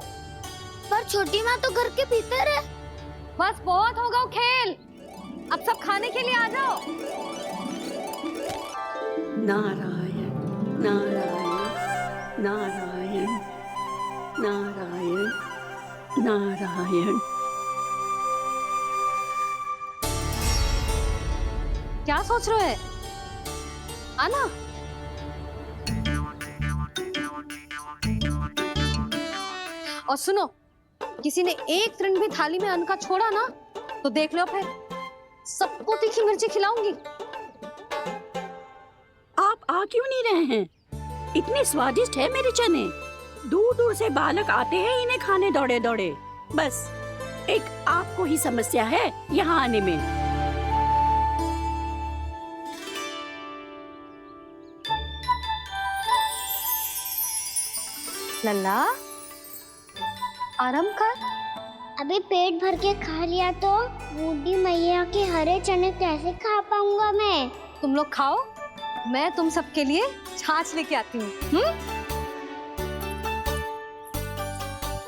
S1: पर छोटी माँ तो घर के भीतर है।
S2: बस बहुत होगा खेल, अब सब खाने के लिए आ जाओ।
S12: नारायण नारायण नारायण नारायण नारायण।
S2: क्या सोच रहे हैं? आना। और सुनो, किसी ने एक तृण भी थाली में अन्न का छोड़ा ना, तो देख लो फिर सबको तीखी मिर्ची खिलाऊंगी।
S12: आप आ क्यों नहीं रहे हैं? इतने स्वादिष्ट है मेरे चने। दूर दूर से बालक आते हैं इन्हें खाने दौड़े दौड़े। बस एक आपको ही समस्या है यहाँ आने में।
S2: लल्ला, आराम कर।
S1: अभी पेट भर के खा लिया तो बूढ़ी मैया के हरे चने कैसे खा पाऊंगा मैं?
S2: तुम लोग खाओ, मैं तुम सबके लिए छाछ लेके आती हूँ।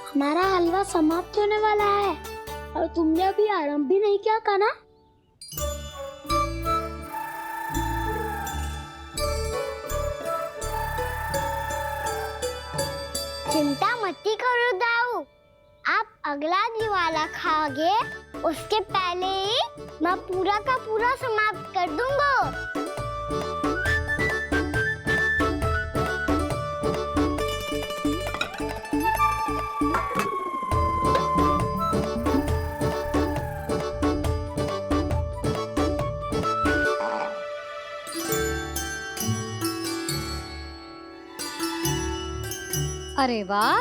S1: हमारा हलवा समाप्त होने वाला है और तुमने अभी आराम भी नहीं किया कान्हा। चिंता मत करो दाऊ, आप अगला दिवाला खाओगे उसके पहले ही मैं पूरा का पूरा समाप्त कर दूंगा।
S2: अरे वाह,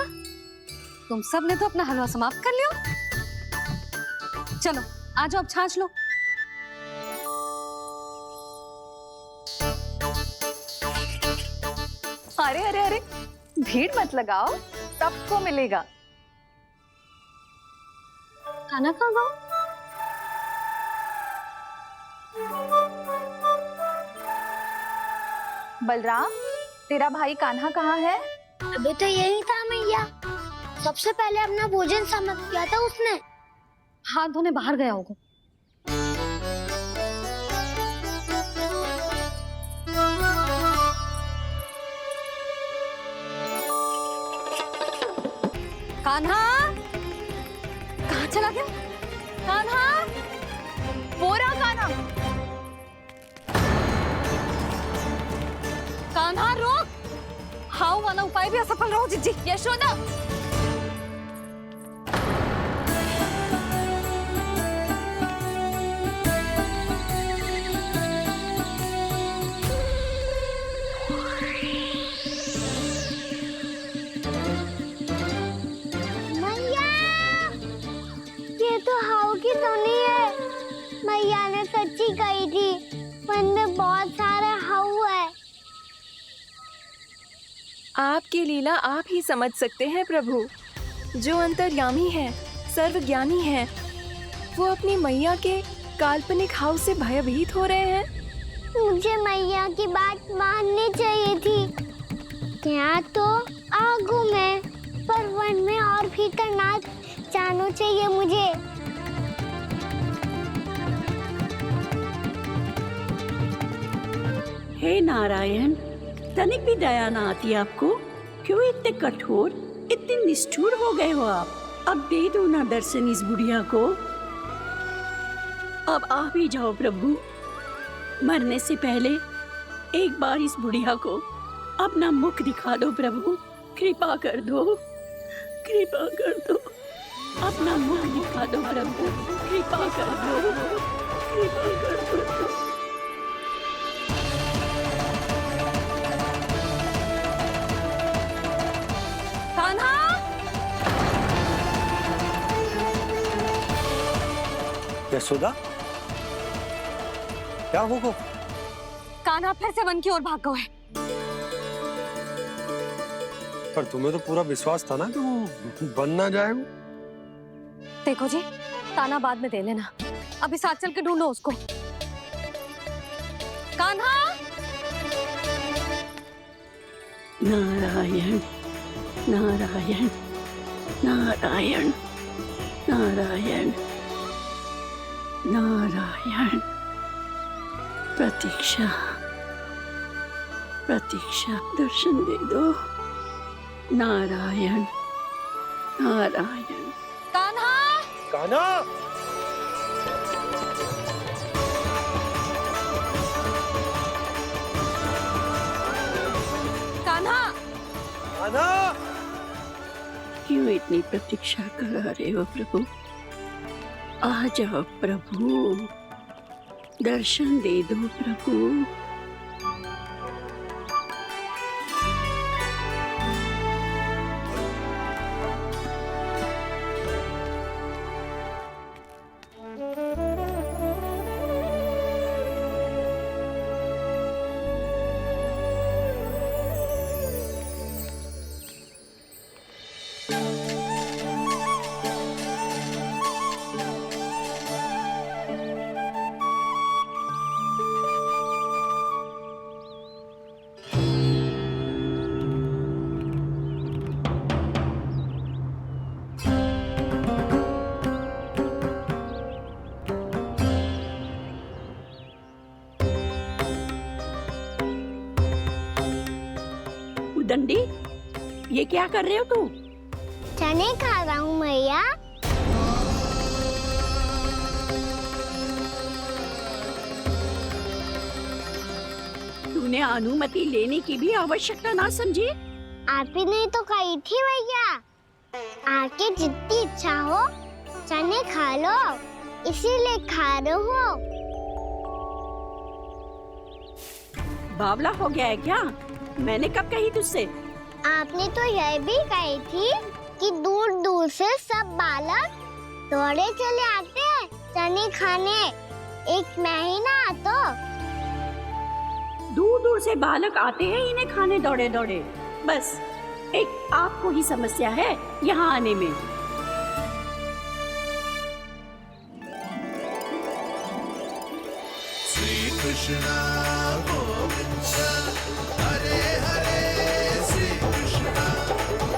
S2: तुम सब ने तो अपना हलवा समाप्त कर लिया। चलो आ जाओ, अब छाछ लो।
S8: अरे अरे अरे, भीड़ मत लगाओ, सबको मिलेगा।
S2: खाना खा गो।
S8: बलराम, तेरा भाई कान्हा कहाँ है?
S1: अभी तो यही था मैया, सबसे पहले अपना भोजन समाप्त किया था उसने।
S2: हाथ धोने बाहर गया होगा। कान्हा कहाँ चला गया?
S8: कान्हा, वो रहा कान्हा।
S2: कान्हा रोक, हाउ वाला उपाय भी असफल रहो जिज्जी।
S8: यशोदा,
S1: मैया, ये तो हाउ की धुनी है। मैया ने सच्ची कही थी, वन में बहुत सारे हाउ है।
S5: आपकी लीला आप ही समझ सकते हैं प्रभु। जो अंतर्यामी है, सर्वज्ञानी है, वो अपनी मैया के काल्पनिक हाव से भयभीत हो रहे हैं।
S1: मुझे मैया की बात माननी चाहिए थी। यहाँ तो आगू में, पर वन में और भीतर ना जाना चाहिए मुझे।
S12: हे नारायण, तनिक भी दया ना आती आपको? क्यों इतने कठोर, इतने निष्ठुर हो गए हो आप? अब दे दो ना दर्शन इस बुढ़िया को। अब आ भी जाओ प्रभु, मरने से पहले एक बार इस बुढ़िया को अपना मुख दिखा दो प्रभु। कृपा कर दो, कृपा कर दो, अपना मुख दिखा दो प्रभु। कृपा कर दो, कृपा कर दो।
S2: कान्हा,
S4: यशोदा, क्या होगा?
S2: कान्हा फिर से वन की ओर भाग गए।
S4: पर तुम्हें तो पूरा विश्वास था ना कि वो बन ना जाए। वो
S2: देखो जी, ताना बाद में दे लेना, अभी साथ चल के ढूंढो उसको। कान्हा,
S12: नारायण नारायण नारायण नारायण नारायण। प्रतीक्षा प्रतीक्षा, दर्शन दे दो। नारायण नारायण।
S2: कान्हा,
S4: कान्हा,
S2: कान्हा,
S4: कान्हा।
S12: क्यों इतनी प्रतीक्षा करा रहे हो प्रभु? आ जाओ प्रभु, दर्शन दे दो प्रभु। उद्दंडी, ये क्या कर रहे हो तू?
S1: चने खा रहा हूँ मैया।
S12: तूने अनुमति लेने की भी आवश्यकता ना समझी?
S1: आप ही ने तो कही थी भैया, आके जितनी इच्छा हो चने खा लो, इसीलिए खा रहे हो।
S12: बावला हो गया है क्या? मैंने कब कही तुझसे?
S1: आपने तो यह भी कही थी कि दूर दूर से सब बालक दौड़े चले आते हैं चने खाने, एक महीना तो
S12: दूर दूर से बालक आते हैं इन्हें खाने दौड़े दौड़े। बस एक आपको ही समस्या है यहाँ आने में।
S14: श्री कृष्णा गोविंद हरे हरे, श्री कृष्णा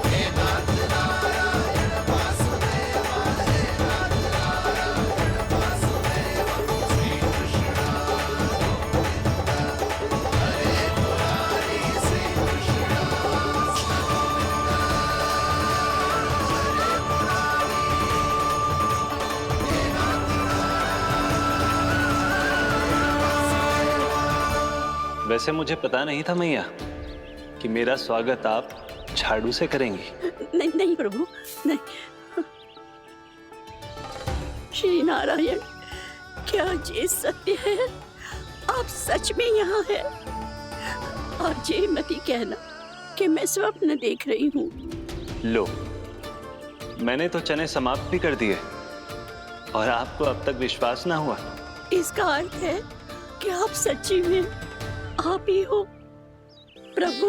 S14: हे नाथ नारायण वासुदेव, हे नाथ नारायण वासुदेव, श्री कृष्णा गोविंद हरे मुरारी, श्री कृष्णा कृष्ण गोविंद हरे मुरारी, हे नाथ
S10: वैसे मुझे पता नहीं था मैया कि मेरा स्वागत आप झाड़ू से करेंगी।
S12: नहीं नहीं प्रभु, नहीं। श्री नारायण, क्या ये सत्य है? आप सच में यहाँ हैं? और ये मत ही कहना कि मैं स्वप्न देख रही हूँ।
S10: लो, मैंने तो चने समाप्त भी कर दिए और आपको अब तक विश्वास ना हुआ।
S12: इसका अर्थ है कि आप सच्ची में आप ही हो। प्रभु,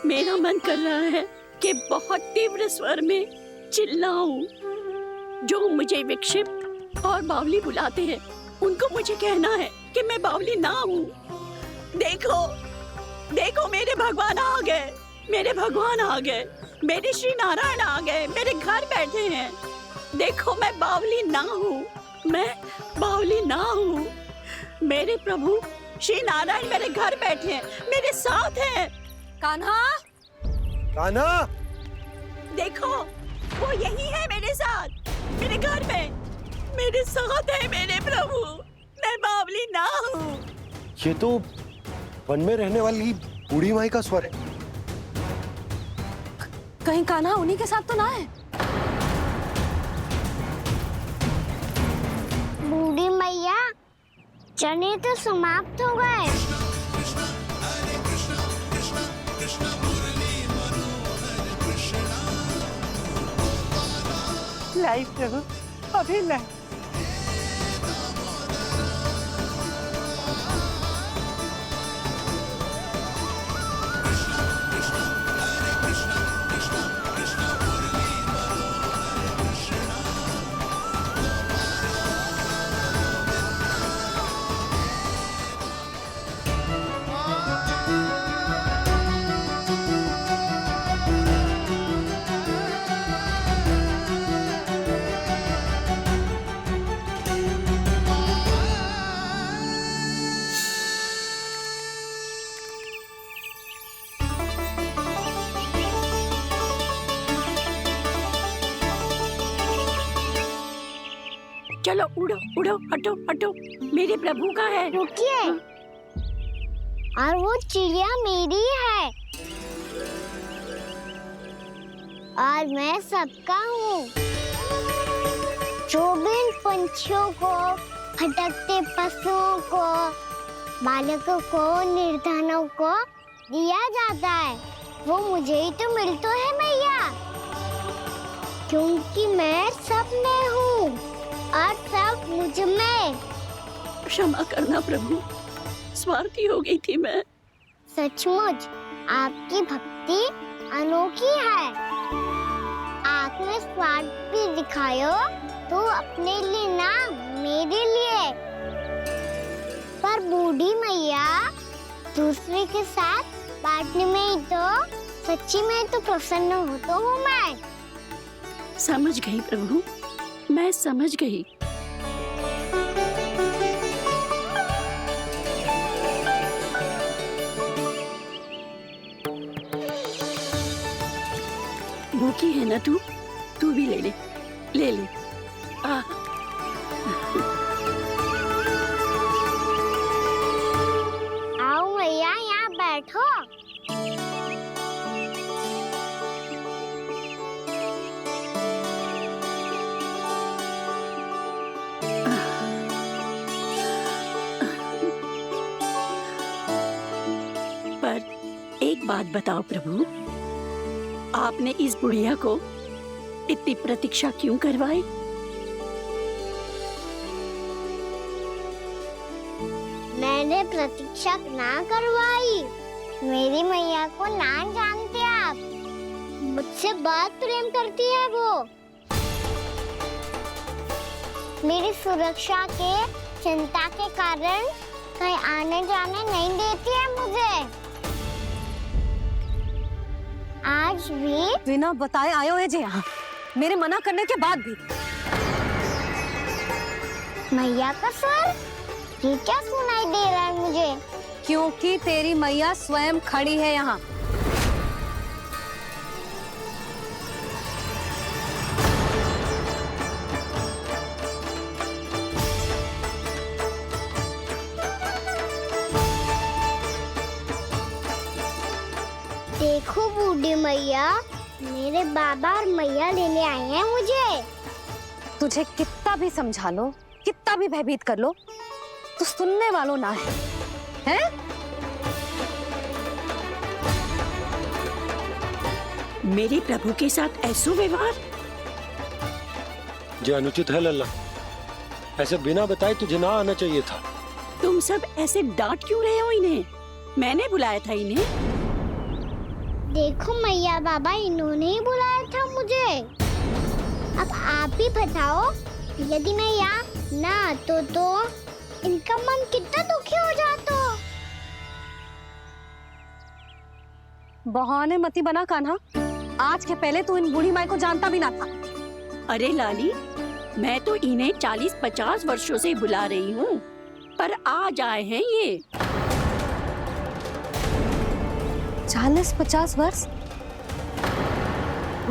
S12: मेरा मन कर रहा है कि बहुत तीव्र स्वर में चिल्लाऊं। जो मुझे विक्षिप्त और बावली बुलाते हैं उनको मुझे कहना है कि मैं बावली ना हूँ। देखो देखो, मेरे भगवान आ गए, मेरे भगवान आ गए, मेरे श्री नारायण आ गए, मेरे घर बैठे हैं। देखो, मैं बावली ना हूँ, मैं बावली ना हूँ। मेरे प्रभु श्री नारायण मेरे घर बैठे हैं, मेरे साथ हैं। कान्हा,
S4: कान्हा,
S12: देखो वो यही है मेरे साथ, मेरे घर में मेरे साथ है मेरे प्रभु। मैं बावली ना हूँ।
S4: ये तो वन में रहने वाली बूढ़ी माई का स्वर है।
S2: कहीं कान्हा उन्हीं के साथ तो ना है?
S1: बूढ़ी मैया, चने तो समाप्त हो गए।
S13: लाई प्रभु, अभी लाई।
S12: चलो उड़ो उड़ो, हटो हटो, मेरे प्रभु का है।
S1: रुकिए, और वो चिड़िया मेरी है और मैं सबका हूँ। जो भी इन पंछियों को, भटकते पशुओं को, बालकों को, निर्धनों को दिया जाता है, वो मुझे ही तो मिलता है मैया, क्योंकि मैं सब में हूँ और सब मुझ में।
S12: क्षमा करना प्रभु, स्वार्थी हो गई थी मैं।
S1: सचमुच आपकी भक्ति अनोखी है। आपने स्वार्थ भी दिखायो तो अपने लिए ना, मेरे लिए। पर बूढ़ी मैया, दूसरे के साथ बांटने में ही तो सच्ची में तो प्रसन्न होता हूँ मैं।
S12: समझ गई प्रभु, मैं समझ गई। भूखी है ना तू भी ले ले, ले ले। आ,
S1: आओ मैया, यहाँ बैठो।
S12: पर एक बात बताओ प्रभु, आपने इस बुढ़िया को इतनी प्रतीक्षा क्यों करवाई?
S1: मैंने प्रतीक्षा ना करवाई। मेरी मैया को ना जानते आप, मुझसे बहुत प्रेम करती है वो। मेरी सुरक्षा के चिंता के कारण कहीं आने जाने नहीं देती है मुझे। आज भी
S2: बिना बताए आए हुए जे यहाँ, मेरे मना करने के बाद भी।
S1: मैया का स्वर, ये क्या सुनाई दे रहा है मुझे?
S2: क्योंकि तेरी मैया स्वयं खड़ी है यहाँ।
S1: देखो बूढ़ी मैया, मेरे बाबा और मैया लेने आए हैं मुझे।
S2: तुझे कितना भी समझा लो, कितना भी भयभीत कर लो, तो सुनने वालों ना है, हैं?
S12: मेरे प्रभु के साथ ऐसा व्यवहार
S4: जो अनुचित है लल्ला। ऐसे बिना बताए तुझे ना आना चाहिए था।
S12: तुम सब ऐसे डांट क्यों रहे हो इन्हें? मैंने बुलाया था इन्हें।
S1: देखो मैया बाबा, इन्होंने ही बुलाया था मुझे। अब आप ही बताओ, यदि मैं यहाँ ना आतो तो इनका मन कितना दुखी हो जाता।
S2: बहाने मती बना कान्हा, आज के पहले तू इन बूढ़ी माई को जानता भी ना था।
S12: अरे लाली, मैं तो इन्हें 40-50 वर्षों से बुला रही हूँ, पर आज आए हैं ये।
S2: 40-50 वर्ष?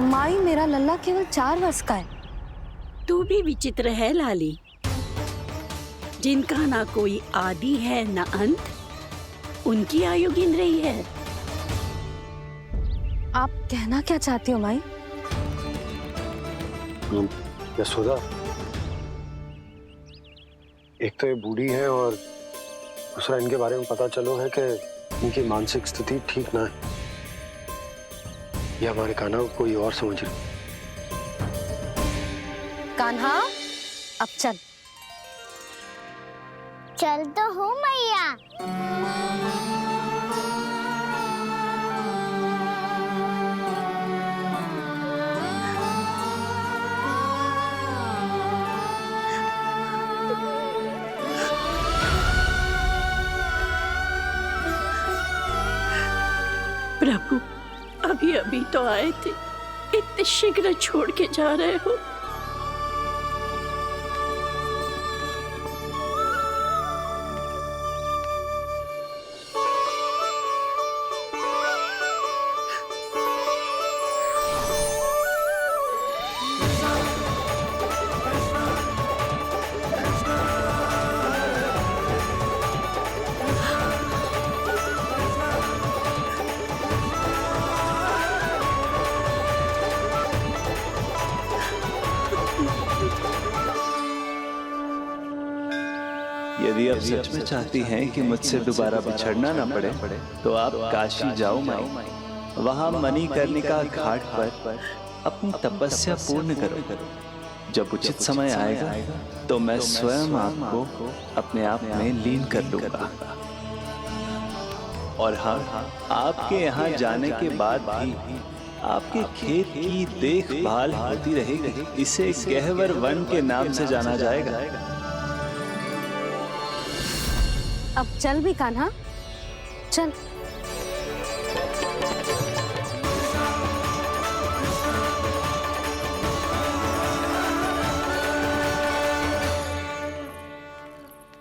S2: माई, मेरा लल्ला केवल 4 वर्ष का है।
S12: तू भी विचित्र है लाली, जिनका ना कोई आदि है ना अंत, उनकी आयु गिन रही है।
S2: आप कहना क्या चाहती हो माई?
S4: यशोदा, एक तो ये बूढ़ी है और दूसरा इनके बारे में पता चलो है कि इनकी मानसिक स्थिति ठीक ना है। ये हमारे कान्हा को कोई और समझ रही।
S2: कान्हा, अब चल।
S1: चल तो हूँ मैया।
S12: प्रभु, अभी अभी तो आए थे, इतने शीघ्र छोड़ के जा रहे हो?
S10: यदि आप सच में चाहती हैं कि मुझसे दोबारा बिछड़ना ना पड़े, तो आप काशी जाओ माई। वहां मणिकर्णिका घाट पर अपनी तपस्या पूर्ण करो। जब उचित समय आएगा तो मैं स्वयं आपको अपने आप में लीन कर लूंगा। और हाँ, आपके यहाँ जाने के बाद भी आपके खेत की देखभाल होती रहेगी। इसे गहवर वन के नाम से जाना जाएगा।
S2: अब चल भी कान्हा, चल।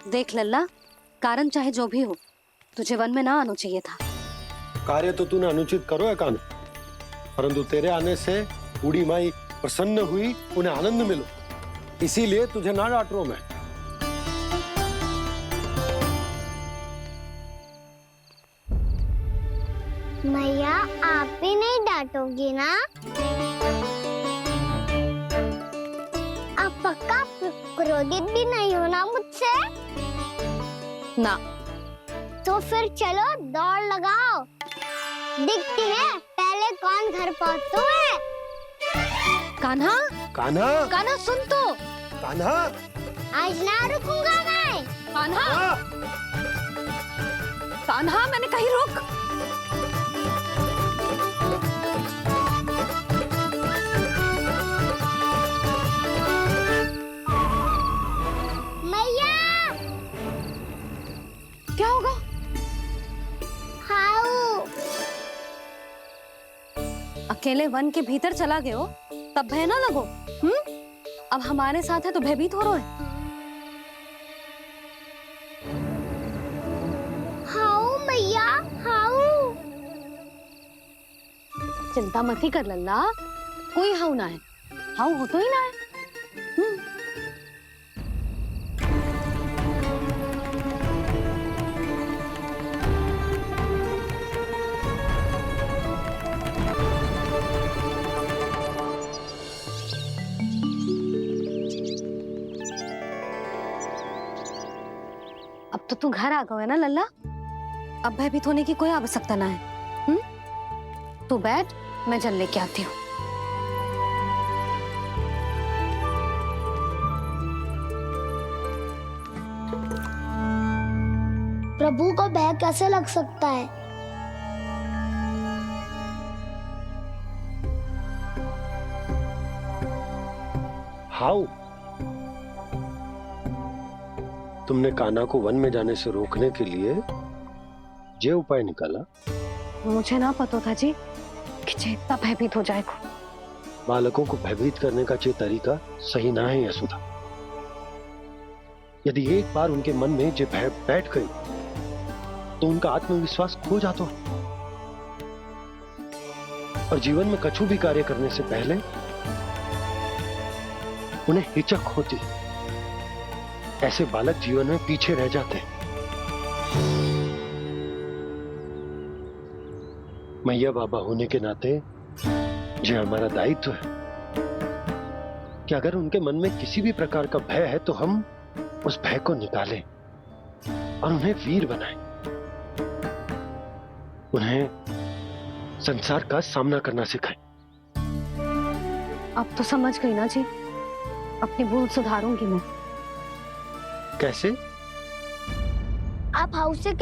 S2: देख लल्ला, कारण चाहे जो भी हो, तुझे वन में ना आना चाहिए था।
S4: कार्य तो तूने अनुचित करो है कान्हा, परंतु तेरे आने से बूढ़ी माई प्रसन्न हुई, उन्हें आनंद मिलो, इसीलिए तुझे ना डांट रहा हूं मैं।
S1: मैया आप भी नहीं डांटोगी ना? आप पक्का क्रोधित भी नहीं हो ना मुझसे?
S2: ना।
S1: तो फिर चलो दौड़ लगाओ, दिखती है पहले कौन घर पहुंचता है।
S2: कान्हा,
S4: कान्हा,
S2: कान्हा सुन तो।
S4: कान्हा,
S1: आज ना रुकूंगा मैं।
S2: कान्हा, कान्हा मैंने कही रुक।
S1: मैया,
S2: क्या होगा?
S1: हाउ
S2: अकेले वन के भीतर चला गए हो तब भय ना लगो। अब हमारे साथ है तो भयभीत हो रहे हैं।
S1: हाउ मैया, हाउ।
S2: चिंता मत ही कर लल्ला, कोई हाउ ना है, हाउ हो तो ही ना है। अब तो तू घर आ गया है ना लल्ला, अब भयभीत होने की कोई आवश्यकता ना है। तू बैठ, मैं जल लेके आती हूँ।
S1: प्रभु को भय कैसे लग सकता है?
S4: हाउ? तुमने कान्हा को वन में जाने से रोकने के लिए ये उपाय निकाला?
S2: मुझे ना पता था जी कि जे इतना भयभीत हो जाएगा।
S4: बालकों को भयभीत करने का ये तरीका सही ना है यशोदा। यदि एक बार उनके मन में ये भय बैठ गई तो उनका आत्मविश्वास खो जाता है और जीवन में कछु भी कार्य करने से पहले उन्हें हिचक होती। ऐसे बालक जीवन में पीछे रह जाते हैं। मैया बाबा होने के नाते ये हमारा दायित्व है कि अगर उनके मन में किसी भी प्रकार का भय है तो हम उस भय को निकालें और उन्हें वीर बनाएं, उन्हें संसार का सामना करना सिखाएं।
S2: अब तो समझ गई ना जी, अपनी भूल सुधारूंगी मैं।
S4: कैसे?
S1: आप हाउ से